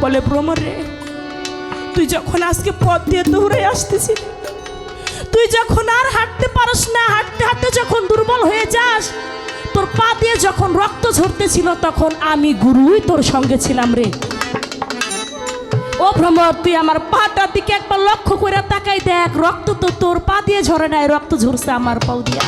বলে, ভ্রমর রে, তুই যখন আজকে পথ দিয়ে দৌড়ে আসতেছিলি, তুই যখন আর হাঁটতে পারস না, হাঁটতে হাঁটতে যখন দুর্বল হয়ে যাস, তোর পা দিয়ে যখন রক্ত ঝরতেছিল, তখন আমি গুরুই তোর সঙ্গে ছিলাম রে। ও ভ্রমর, তুই আমার পাটার দিকে একবার লক্ষ্য করে তাকাই দেখ, রক্ত তো তোর পা দিয়ে ঝরে নাই, রক্ত ঝরছে আমার পাও দিয়া।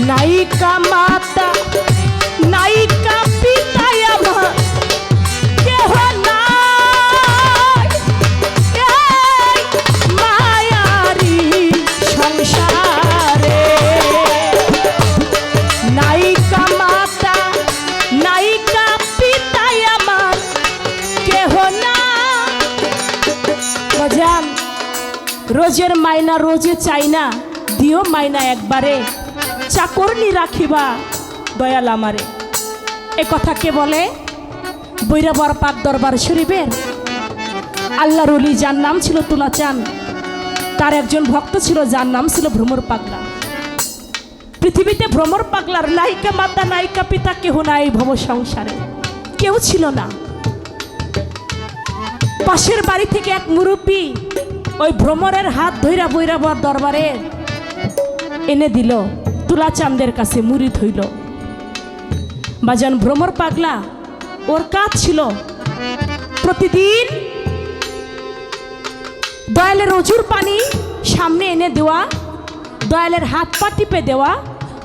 নায়িকা মাতা নায়িকা পিতায় আমার কেহ নাই এই মায়ারি সংসারে। নায়িকা মাতা নায়িকা পিতায় আমার কেহ না। বাজান, রোজের মাইনা রোজে চাই না, দিও মাইনা একবারে, চাকরনি রাখিবা দয়াল আমারে। এ কথা কে বলে? বৈরাবর পাক দরবার শরীফের আল্লাহর ওলি, যার নাম ছিল তুলাচান। তার একজন ভক্ত ছিল যার নাম ছিল ভ্রমর পাগলা। পৃথিবীতে ভ্রমর পাগলার নায়িকা মাতা নায়িকা পিতা কেহ নাই, ভব সংসারে কেউ ছিল না। পাশের বাড়ি থেকে এক মুরব্বী ওই ভ্রমরের হাত ধইরা বৈরাবর দরবারে এনে দিল, তুলাচাঁদের কাছে মুরিদ হইল। বাজান, ভ্রমর পাগলা ওর কাজ ছিল প্রতিদিন দয়ালের অজুর পানি সামনে এনে দেওয়া, দয়ালের হাত পা টিপে দেওয়া,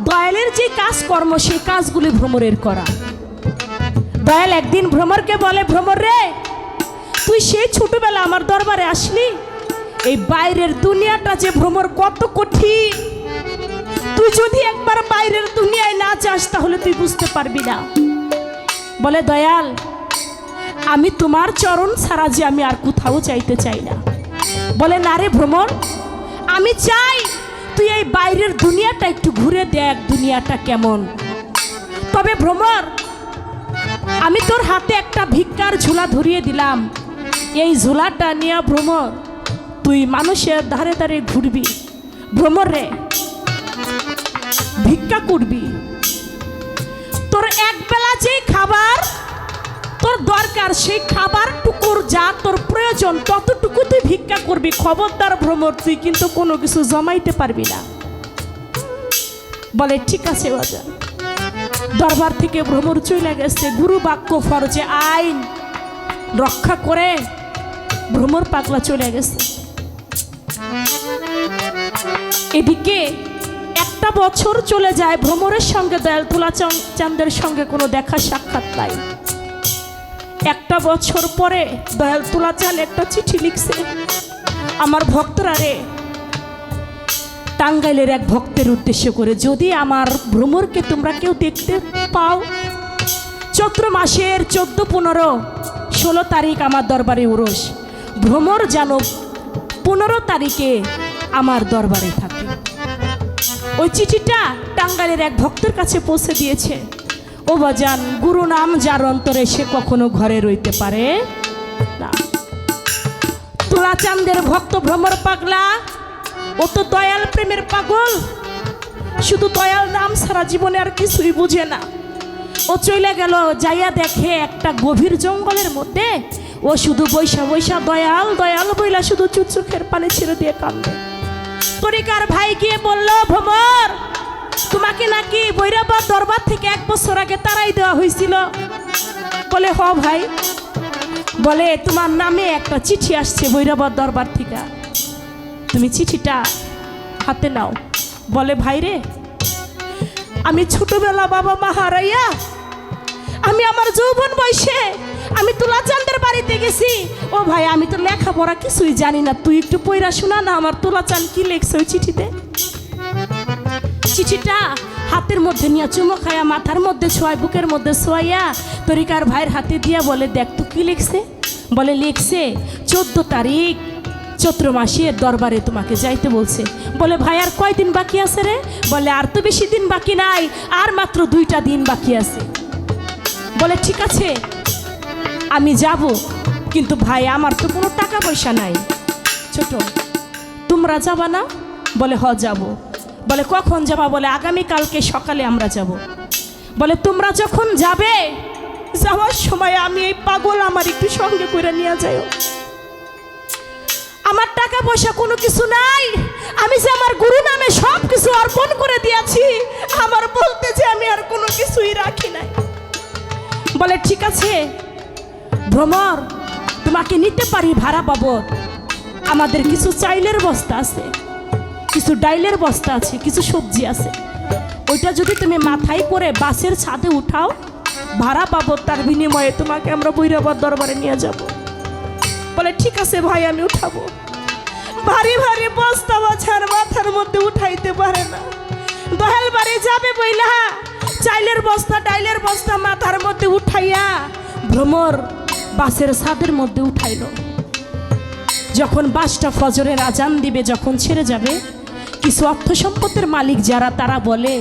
দয়ালের যে কাজকর্ম সেই কাজগুলি ভ্রমরের করা। দয়াল একদিন ভ্রমরকে বলে, ভ্রমর রে, তুই সেই ছোটবেলা আমার দরবারে আসলি, এই বাইরের দুনিয়াটা যে ভ্রমর কত কঠিন, তুই যদি একবার বাইরের দুনিয়ায় না যাস তাহলে তুই বুঝতে পারবি না। বলে, দয়াল, আমি তোমার চরণ ছাড়া যে আমি আর কোথাও যাইতে চাই না। বলে, না রে ভ্রমর, আমি চাই তুই এই বাইরের দুনিয়াটা একটু ঘুরে দেখ, দুনিয়াটা কেমন। তবে ভ্রমর, আমি তোর হাতে একটা ভিক্ষার ঝোলা ধরিয়ে দিলাম, এই ঝোলাটা নিয়ে ভ্রমর তুই মানুষের ধারে ধারে ঘুরবি, ভ্রমর রে ভিক্ষা করবি। তোর একবেলা যে খাবার তোর দরকার, সেই খাবার টুকুর যা তোর প্রয়োজন ততটুকু তুই ভিক্ষা করবি। খবরদার ভ্রমর, তুই কিন্তু কোনো কিছু জমাইতে পারবি না। বলে, ঠিক আছে বাজার। দরবার থেকে ভ্রমর চলে গেছে। গুরু বাক্য ফরজে আইন রক্ষা করে ভ্রমর পাগলা চলে গেছে। এদিকে একটা বছর চলে যায়, ভ্রমরের সঙ্গে দয়াল তুলাচাঁদের সঙ্গে কোনো দেখা সাক্ষাৎ নাই। একটা বছর পরে দয়াল তুলাচাঁদ একটা চিঠি লিখছে, আমার ভক্তরা রে, টাঙ্গাইলের এক ভক্তের উদ্দেশ্য করে, যদি আমার ভ্রমরকে তোমরা কেউ দেখতে পাও, চৈত্র মাসের 14, 15, 16 তারিখ আমার দরবারে উরস, ভ্রমর যেন 15 তারিখে আমার দরবারে থাকে। ওই চিঠিটা টাঙ্গাইলের এক ভক্তের কাছে পৌঁছে দিয়েছে। ও বাজান, গুরু নাম যার অন্তরে সে কখনো ঘরে রইতে পারে না। তুলাচাঁদের ভক্ত ভ্রমর পাগলা, ও তো দয়াল প্রেমের পাগল, শুধু দয়াল নাম সারা জীবনে আর কিছুই বুঝে না। ও চলে গেল, যাইয়া দেখে একটা গভীর জঙ্গলের মধ্যে ও শুধু বৈশা বৈশা দয়াল দয়াল বইলা শুধু চুচোখের পানি ছেড়ে দিয়ে কান্দে। তরিকার ভাই গিয়ে বলল, ভ্রমর, তোমাকে নাকি বৈরাবর দরবার থেকে 1 বছর আগে তাড়াই দেওয়া হয়েছিল। বলে, হ ভাই। বলে, তোমার নামে একটা চিঠি আসছে বৈরাবর দরবার থেকে, তুমি চিঠিটা হাতে নাও। বলে, ভাই রে, আমি ছোটবেলা বাবা মা হারাইয়া আমি আমার যৌবন বয়সে আমি তুলাচাঁদের বাড়িতে গেছি। ও ভাই, আমি তো লেখাপড়া কিছুই জানি না, তুই একটু পড়া শোনা না আমার তুলাচাঁদ কি লিখছে ওই চিঠিতে। চিঠিটা হাতের মধ্যে নিয়ে চুমো খায়া মাথার মধ্যে ছোঁয়ায়, বুকের মধ্যে ছোঁয়াইয়া তরিকার ভাইয়ের হাতে দিয়া বলে, দেখ তো কি লিখছে। বলে, লিখছে 14 তারিখ চৈত্র মাসের দরবারে তোমাকে যাইতে বলছে। বলে, ভাই আর কয়দিন বাকি আছে রে? বলে, আর তো বেশি দিন বাকি নাই, আর মাত্র 2টা দিন বাকি আছে। বলে, ঠিক আছে আমি যাব, কিন্তু ভাই আমার তো কোনো টাকা পয়সা নাই। ছোট, তোমরা যাবা না? বলে, হ যাব। বলে, কখন যাবা? বলে, আগামীকালকে সকালে আমরা যাব। বলে, তোমরা যখন যাবে, যাওয়ার সময় আমি এই পাগল আমার একটু সঙ্গে করে নিয়ে যাই। আমার টাকা পয়সা কোনো কিছু নাই, আমি যে আমার গুরু নামে সব কিছু অর্পণ করে দিয়েছি, আমার বলতে যে আমি আর কোনো কিছুই রাখি নাই। বলে, ঠিক আছে ভ্রমর, তোমাকে নিতে পারি ভাড়া বাবদ। আমাদের কিছু চাইলের বস্তা আছে, কিছু ডাইলের বস্তা আছে, কিছু সবজি আছে, ওইটা যদি তুমি মাথায় করে বাসের ছাদে উঠাও, ভাড়া পাবো, তার বিনিময়ে তোমাকে আমরা ভৈরবার দরবারে নিয়ে যাব। বলে ঠিক আছে ভাই, আমি উঠাবো। ভারী ভারী বস্তা বাছার মাথার মধ্যে উঠাইতে পারে না। দহেল বাড়ি যাবে বইলা চাইলের বস্তা ডাইলের বস্তা মাথার মধ্যে উঠাইয়া ভ্রমর বাসের ছাদের মধ্যে উঠাইল। যখন বাসটা ফজরের আজান দিবে, যখন ছেড়ে যাবে, কিছু অর্থ সম্পদের মালিক যারা, তারা বলে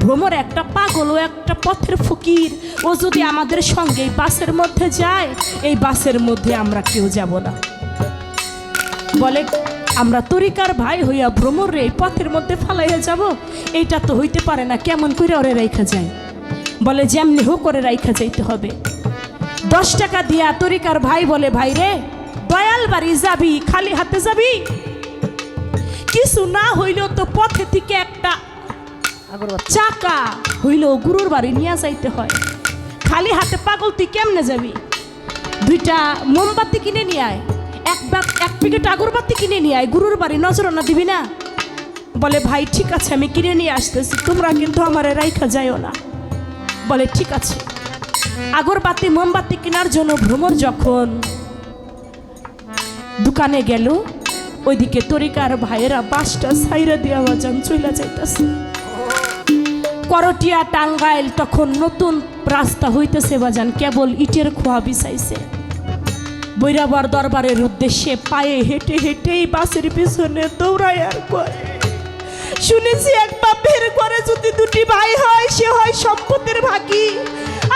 ভ্রমর একটা পাগল, ও একটা পথের ফকির, ও যদি আমাদের সঙ্গে এই বাসের মধ্যে যায়, এই বাসের মধ্যে আমরা কেউ যাব না। বলে আমরা তরিকার ভাই হইয়া ভ্রমর এই পথের মধ্যে ফালাইয়া যাব, এইটা তো হইতে পারে না, কেমন করে ওরে রাইখা যায়? বলে যেমনি হোক করে রাইখা যাইতে হবে। 10 টাকা দিয়া তরিকার ভাই বলে, ভাই রে, দয়াল বাড়ি যাবি, খালি হাতে যাবি? কিছু না হইলেও তো পথে থেকে একটা চাকা হইলেও গুরুর বাড়ি নিয়ে যাইতে হয়। খালি হাতে পাগল তুই কেমনে যাবি? 2টা মোমবাতি কিনে নিয়ে আয়, এক প্যাকেট আগরবাতি কিনে নিয়ে আয়, গুরুর বাড়ি নজরানা দিবি না? বলে ভাই ঠিক আছে, আমি কিনে নিয়ে আসতেছি, তোমরা কিন্তু আমার রাইখা যাইও না। বলে ঠিক আছে। আগরবাতি মোমবাতি কেনার জন্য ভ্রমর যখন দোকানে গেল, ওইদিকে তরিকার ভাইয়েরা বাসটা ছাইরা দিয়া বাজান চইলা যাইতেছে। করটিয়া টাঙ্গাইল তখন নতুন রাস্তা হইতেছে বাজান, কেবল ইটের খোয়া বিছাইছে। ভৈরবার দরবারের উদ্দেশ্যে পায়ে হেঁটে হেঁটেই বাসের পিছনে দৌড়ায় আর করে। শুনেছি এক বাপের ঘরে যদি 2টি ভাই হয়, সে হয় সম্পদের ভাগী,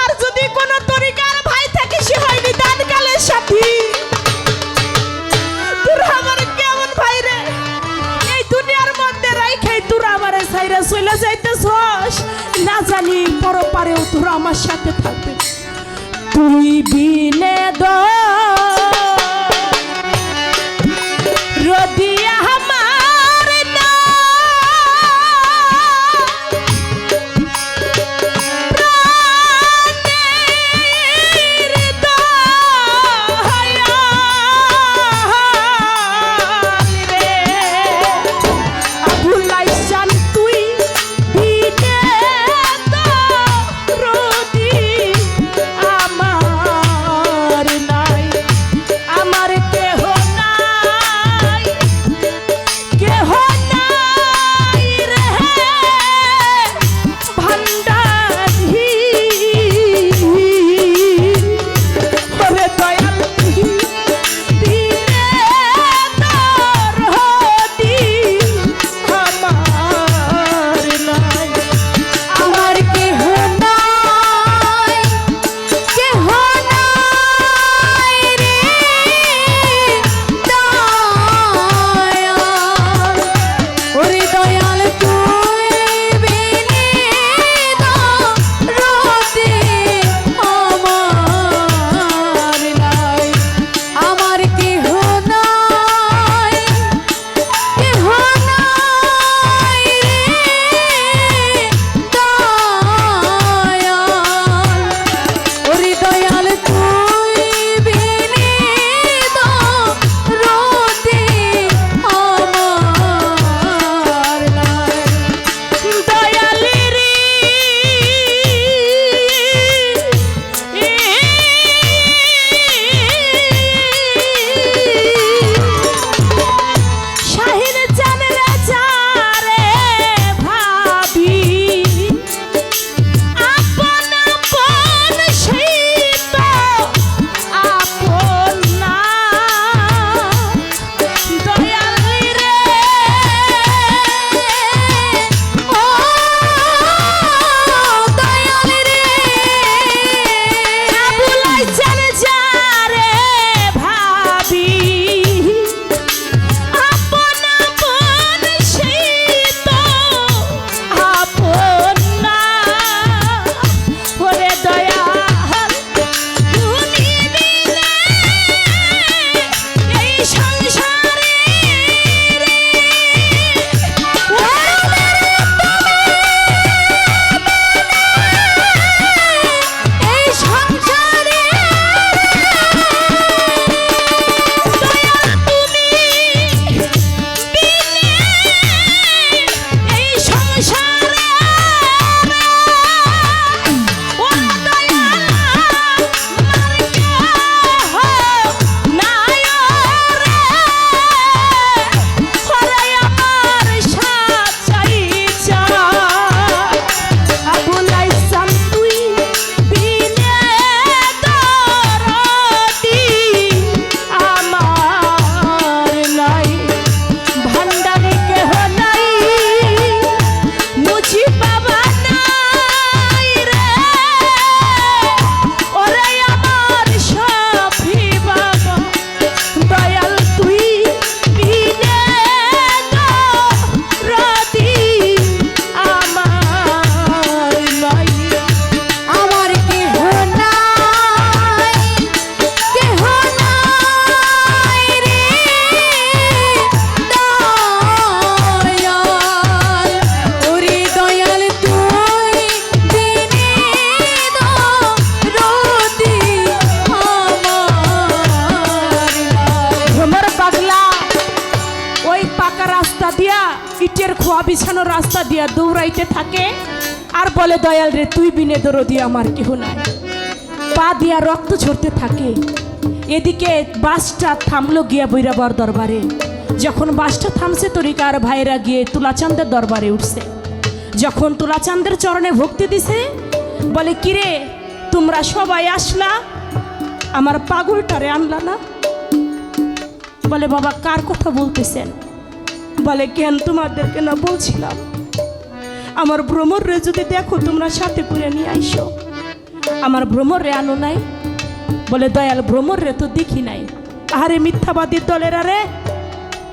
আর যদি কোনো তরিকার ভাই থাকে, সে হয় নিদান কালের সাথী। তোরা আমার কেমন ভাই রে? এই দুনিয়ার মধ্যে রাইখাই তোরা আমারে ছাইরা চলে যাইতেছস, না জানি পরপারেও তোরা আমার সাথে থাকবে। তুই বিনে রদিয়া আমার না প্রাণের দয়াল রে আবুল আইসান, তুই বিনে রদি আমার নাই, আমার কেহ নাই কাঁপাইতে থাকে আর বলে দয়াল রে তুই বিনে দরদি আমার কেহ নাই। পা দিয়া রক্ত ঝরতে থাকে। এদিকে বাসটা থামলো গিয়া বৈরাবর দরবারে। যখন বাসটা থামছে তরিকার ভাইরা গিয়ে তুলাচাঁদের দরবারে উঠছে। যখন তুলাচাঁদের চরণে ভক্তি দিছে বলে কিরে তোমরা সবাই আসলা, আমার পাগলটারে আনলা না? বলে বাবা কার কথা বলতেছেন? বলে কেন তোমাদেরকে না বলছিলাম আমার ভ্রমর রে যদি দেখো তোমরা সাথে করে নিয়ে আইসো। আমার ভ্রমর রে আনো নাই? বলে দয়াল ভ্রমর রে তো দেখি নাই। আরে মিথ্যাবাদীর দলের, আরে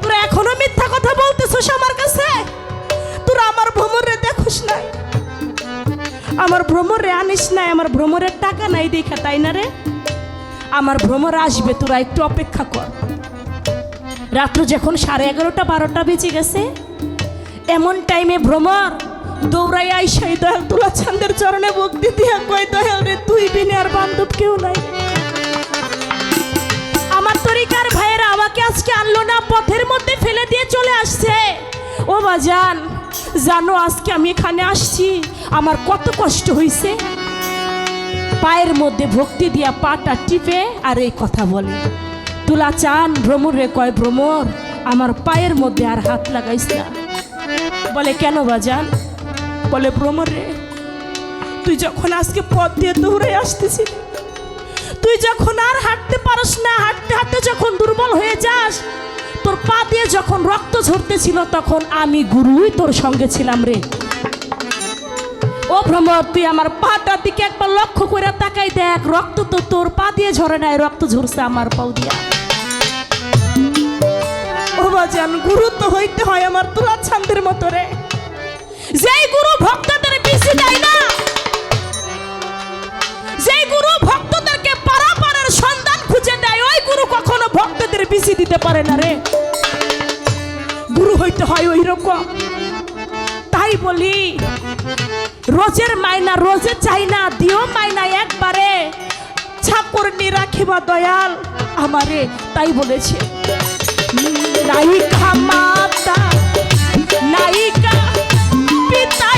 তোরা এখনো মিথ্যা কথা বলতেছস আমার কাছে। তোরা আমার ভ্রমর রে দেখোস নাই, আমার ভ্রমর রে আনিস নাই, আমার ভ্রমরের টাকা নাই দেখা, তাই না রে? আমার ভ্রমর আসবে, তোরা একটু অপেক্ষা কর। রাত্র যখন 11:30 12টা বেজে গেছে, এমন টাইমে ভ্রমর দৌড়াই আইসাই দয়াল তুলাচাঁদের চরণে ভক্তি দিয়া কয় দয়াল রে তুই বিনে আর বান্ধব কেউ নাই। আমার তরিকার ভাইয়েরা আমাকে আজকে আনলো না, পথের মধ্যে ফেলে দিয়ে চলে আসছে। ও বাজান জানো আজকে আমি এখানে আসছি আমার কত কষ্ট হয়েছে। পায়ের মধ্যে ভক্তি দিয়া পাটা টিপে আর এই কথা বলে। তুলাচাঁদ ভ্রমর রে কয় ভ্রমর আমার পায়ের মধ্যে আর হাত লাগাইস না। বলে কেন বাজান? বলে ভ্রমর রে তুই যখন আজকে পথ দিয়ে দৌড়ে আসতেছিস, তুই যখন আর হাঁটতে পারস না, হাঁটতে হাঁটতে যখন দুর্বল হয়ে যাস, তোর পা দিয়ে যখন রক্ত ঝরতেছিল তখন আমি গুরুই তোর সঙ্গে ছিলাম রে। ও ভ্রমর তুই আমার পাটার দিকে একবার লক্ষ্য করে তাকাই দেখ, রক্ত তো তোর পা দিয়ে ঝরে নাই, রক্ত ঝরছে আমার পাও দিয়া। ও বাজান গুরু তো হইতে হয় আমার তুলাচাঁদের মতো রে। যেই গুরু ভক্তদের বিসি দেয় না, যেই গুরু ভক্তদেরকে পারাপারের সন্ধান খুঁজে দেয়, ওই গুরু কখনো ভক্তদের বিসি দিতে পারে না রে। গুরু হইতে হয় ওই রকম। তাই বলি রোজের মাইনা রোজে চাই না, দিও মাইনা একবারে, ছাপরনি রাখিবা দয়াল আমারে। তাই বলেছে নায়িকা মাতা নায়িকা পিতা